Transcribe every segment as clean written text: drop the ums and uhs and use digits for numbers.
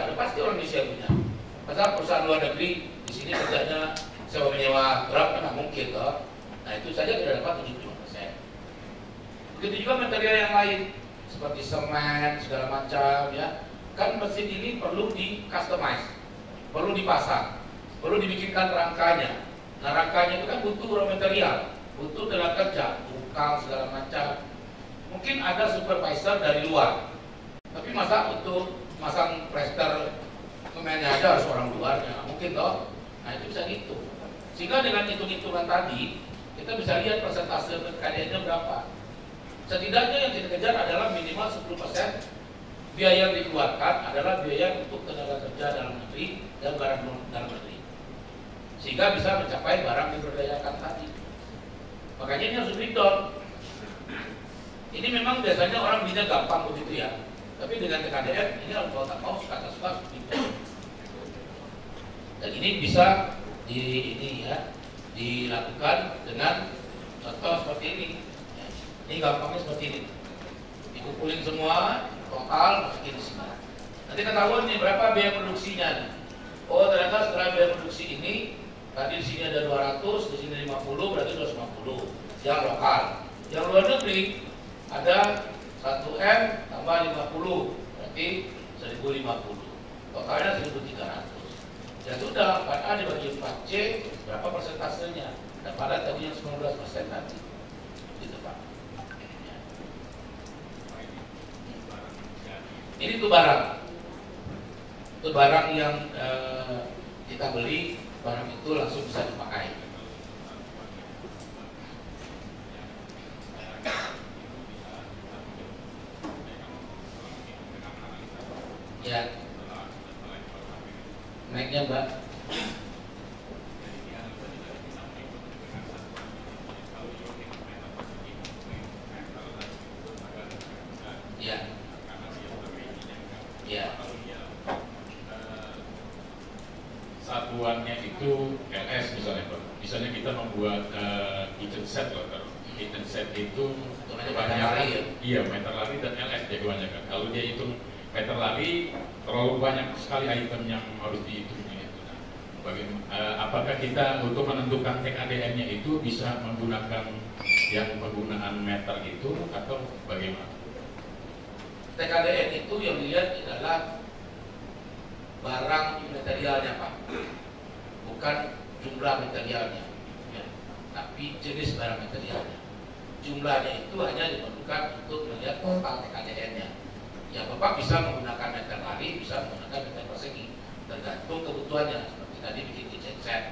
udah pasti orang Indonesia punya. Masa perusahaan luar negeri di sini kerjanya sewa menyewa Grab kan nggak mungkin toh. Nah itu saja sudah dapat 75%. Begitu juga material yang lain seperti semen segala macam ya. Kan mesin ini perlu di customize, perlu dipasang, perlu dibikinkan rangkanya. Nah rangkanya itu kan butuh raw material, butuh tenaga kerja, tukang segala macam. Mungkin ada supervisor dari luar, tapi masa untuk masang prester semennya aja harus orang luar, ya mungkin toh. Nah itu bisa gitu. Sehingga dengan hitung-hitungan tadi kita bisa lihat persentase KDN-nya berapa. Setidaknya yang kita kejar adalah minimal 10% biaya yang dikeluarkan adalah biaya untuk tenaga kerja dalam negeri dan barang dalam negeri, sehingga bisa mencapai barang diberdayakan tadi. Makanya ini harus breakdown. Ini memang biasanya orang belinya gampang begitu ya, tapi dengan TKDN ini harus mau tak mau suka-suka breakdown. Dan ini bisa dilakukan dengan contoh seperti ini. Ini gampangnya seperti ini. Dikumpulin semua, total masukin di sini. Nanti ketahuan nih berapa biaya produksinya nih. Oh ternyata setelah biaya produksi ini tadi di sini ada 200, di sini 50, berarti 250 yang lokal. Yang luar negeri ada 1M tambah 50, berarti 1050. Totalnya 1300. Ya sudah, 4A dibagi 4C berapa persentasenya? Dapat tadi yang 19% tadi. Gitu Pak. Ini tuh barang. Itu barang yang kita beli, barang itu langsung bisa dipakai. Ya. Naiknya Mbak. Ya. Ya. Satuannya itu LS misalnya Pak. Misalnya kita membuat kitchen set loh, kitchen set itu kebanyakan iya meter lari dan LS dia kebanyakan. Kalau dia hitung meter lari terlalu banyak sekali item yang harus dihitung. Apakah kita untuk menentukan TKDN-nya itu bisa menggunakan yang penggunaan meter itu atau bagaimana? TKDN itu yang dilihat adalah barang materialnya Pak, bukan jumlah materialnya ya, tapi jenis barang materialnya. Jumlahnya itu hanya diperlukan untuk melihat total TKDN-nya. Ya Bapak bisa menggunakan meter lari, bisa menggunakan meter persegi, tergantung kebutuhannya. Seperti tadi bikin genset.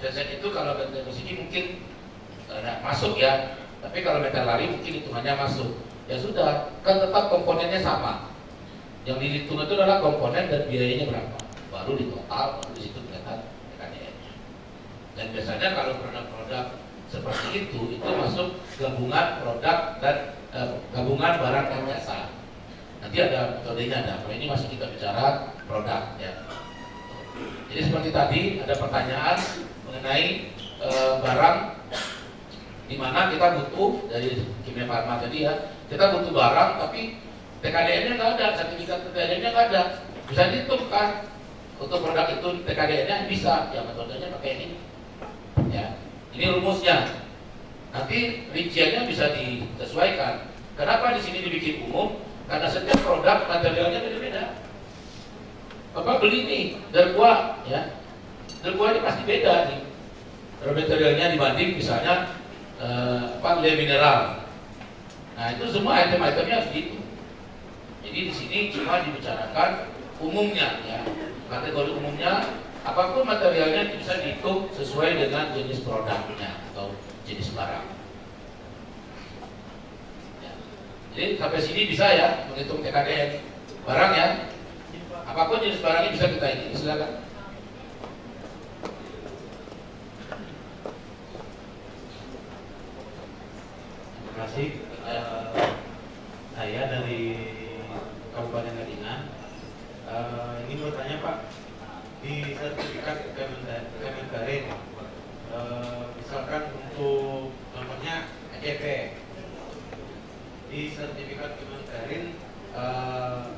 Genset itu kalau meter persegi mungkin masuk ya, tapi kalau meter lari mungkin hitungannya masuk. Ya sudah, kan tetap komponennya sama. Yang dihitung itu adalah komponen dan biayanya berapa. Baru di total, baru di situ kelihatan TKDN-nya. Dan biasanya kalau produk-produk seperti itu masuk gabungan produk dan gabungan barang dan jasa. Nanti ada metodenya ada. Kalau ini masih kita bicara produk ya. Jadi seperti tadi ada pertanyaan mengenai barang di mana kita butuh dari Kimia Farma tadi ya. Kita butuh barang tapi TKDN-nya nggak ada, sertifikat TKDN-nya nggak ada. Bisa dihitung kan? Untuk produk itu TKDN-nya bisa. Ya metodenya pakai ini. Ya, ini rumusnya. Nanti rinciannya bisa disesuaikan. Kenapa di sini dibikin umum? Karena setiap produk materialnya beda-beda. Bapak beli nih dergua, ya, dergua ini pasti beda nih. Materialnya dibanding misalnya lem mineral. Nah itu semua item-itemnya harus gitu. Jadi di sini cuma dibicarakan umumnya, ya, kategori umumnya. Apapun materialnya bisa dihitung sesuai dengan jenis produknya atau jenis barang. Ya. Jadi sampai sini bisa ya menghitung TKDN barang ya. Apapun jenis barangnya bisa kita ini. Silakan. Terima kasih. Saya dari Kabupaten Gadingan. Ini bertanya Pak, di sertifikat Kemendarin, misalkan untuk contohnya ECP, di sertifikat Kemendarin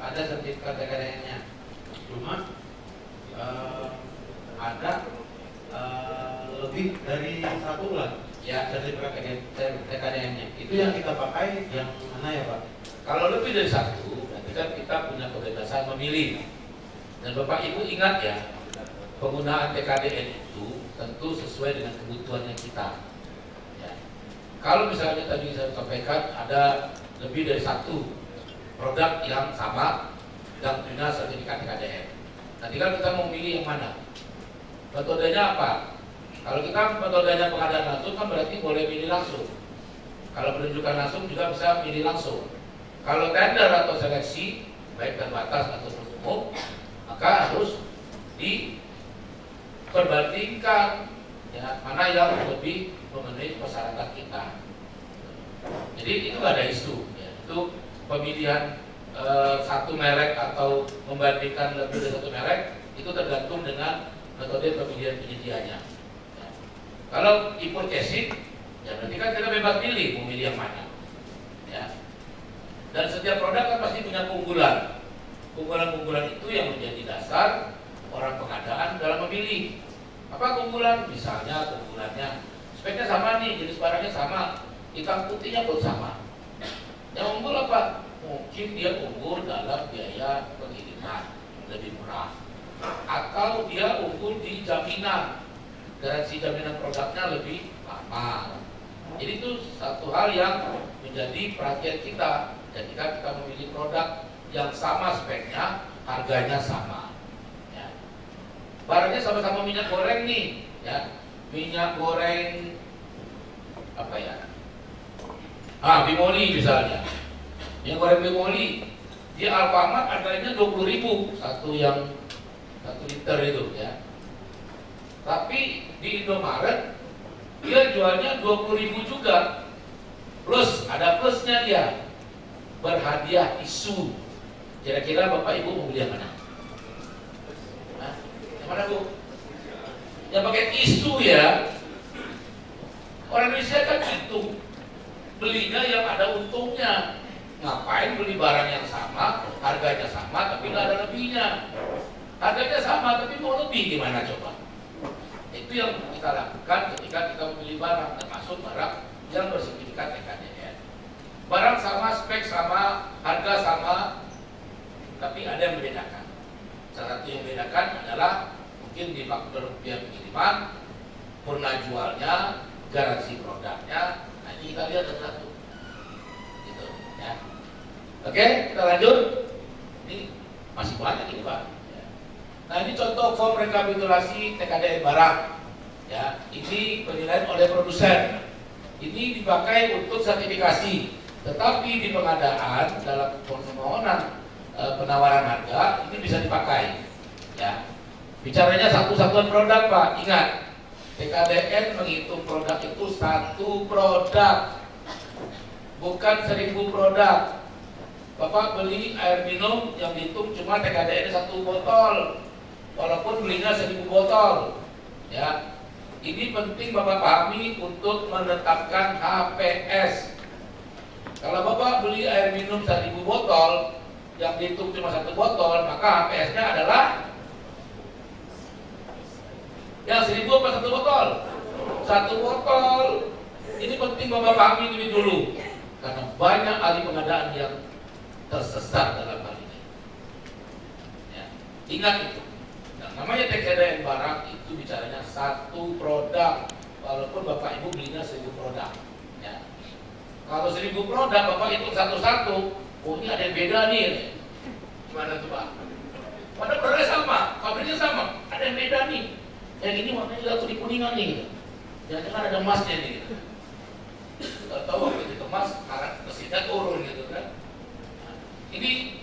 ada sertifikat TKDN-nya. Cuma lebih dari 1 bulan Ya, sertifikat TKDN-nya. Itu yang kita pakai yang mana ya Pak? kalau lebih dari 1, berarti kan kita punya kebebasan memilih. Dan Bapak Ibu ingat ya, penggunaan TKDN itu tentu sesuai dengan kebutuhannya kita. Ya. Kalau misalnya tadi saya sampaikan ada lebih dari 1 produk yang sama dan punya sertifikat TKDN. Nanti kan kita mau milih yang mana? Metodenya apa? Kalau kita metodenya pengadaan langsung kan berarti boleh milih langsung. Kalau penunjukan langsung juga bisa milih langsung. Kalau tender atau seleksi, baik terbatas atau umum, maka harus diperbandingkan ya, mana yang lebih memenuhi persyaratan kita. Jadi itu nggak ada isu. Ya. Itu pemilihan satu merek atau membandingkan lebih dari 1 merek itu tergantung dengan metode pemilihan penyedianya. Ya. Kalau e-purchasing, ya berarti kan kita bebas pilih mau milih yang mana. Ya. Dan setiap produk kan pasti punya keunggulan. Keunggulan-keunggulan itu yang menjadi dasar orang pengadaan dalam memilih. Apa keunggulan? Misalnya keunggulannya speknya sama nih, jenis barangnya sama, hitam putihnya pun sama. Yang unggul apa? Mungkin dia unggul dalam biaya pengiriman lebih murah, atau dia unggul di jaminan, garansi jaminan produknya lebih lama. Jadi itu satu hal yang menjadi perhatian kita ketika kita memilih produk yang sama speknya, harganya sama. Ya. Barangnya sama-sama minyak goreng nih, ya. Minyak goreng apa ya? Bimoli misalnya. Minyak goreng Bimoli di Alfamart harganya 20.000 1 liter itu, ya. Tapi di Indomaret dia jualnya 20.000 juga. Plus ada plusnya dia. Berhadiah tisu. Kira-kira Bapak Ibu mau beli yang mana? Hah? Yang mana Bu? Yang pakai tisu ya. Orang Indonesia kan gitu. Belinya yang ada untungnya. Ngapain beli barang yang sama, harganya sama tapi nggak ada lebihnya. Harganya sama tapi mau lebih gimana coba? Itu yang kita lakukan ketika kita memilih barang, termasuk barang yang bersertifikat TKDN. Barang sama, spek sama, harga sama, tapi ada yang membedakan. Salah satu yang membedakan adalah mungkin di faktor biaya pengiriman, purna jualnya, garansi produknya. Nah ini kita lihat satu-satu. Gitu, ya. Oke, kita lanjut. Ini masih banyak ini Pak. Nah ini contoh form rekapitulasi TKDN barang. Ya, ini penilaian oleh produsen. Ini dipakai untuk sertifikasi. Tetapi di pengadaan dalam permohonan penawaran harga ini bisa dipakai. Ya, bicaranya satu-satuan produk Pak. Ingat, TKDN menghitung produk itu 1 produk, bukan 1000 produk. Bapak beli air minum yang dihitung cuma TKDN 1 botol, walaupun belinya 1000 botol. Ya, ini penting Bapak pahami untuk menetapkan HPS. Kalau Bapak beli air minum 1000 botol yang dihitung cuma 1 botol, maka HPS-nya adalah yang 1000 apa 1 botol? 1 botol. Ini penting Bapak pahami ini dulu, karena banyak ahli pengadaan yang tersesat dalam hal ini. Ya, ingat itu. Nah, namanya TKDN barang itu bicaranya 1 produk, walaupun Bapak Ibu belinya 1000 produk. Ya. Kalau 1000 produk Bapak hitung satu-satu, oh ini ada yang beda nih. Gimana tuh Pak? Padahal produknya sama, pabriknya sama, ada yang beda nih. Yang ini warnanya juga kuning-kuningan nih. Gitu. Jangan-jangan ada emasnya nih. Gitu. Kita tahu waktu itu emas, karena mesinnya turun gitu kan. Nah, ini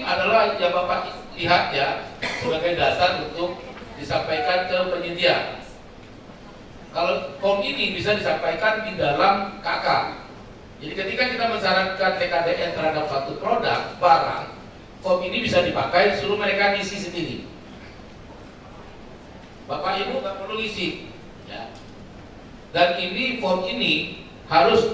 adalah yang Bapak lihat ya sebagai dasar untuk disampaikan ke penyedia. Kalau form ini bisa disampaikan di dalam KK. Jadi ketika kita mensyaratkan TKDN terhadap 1 produk barang, form ini bisa dipakai, suruh mereka ngisi sendiri. Bapak Ibu nggak perlu isi, ya. Dan ini form ini harus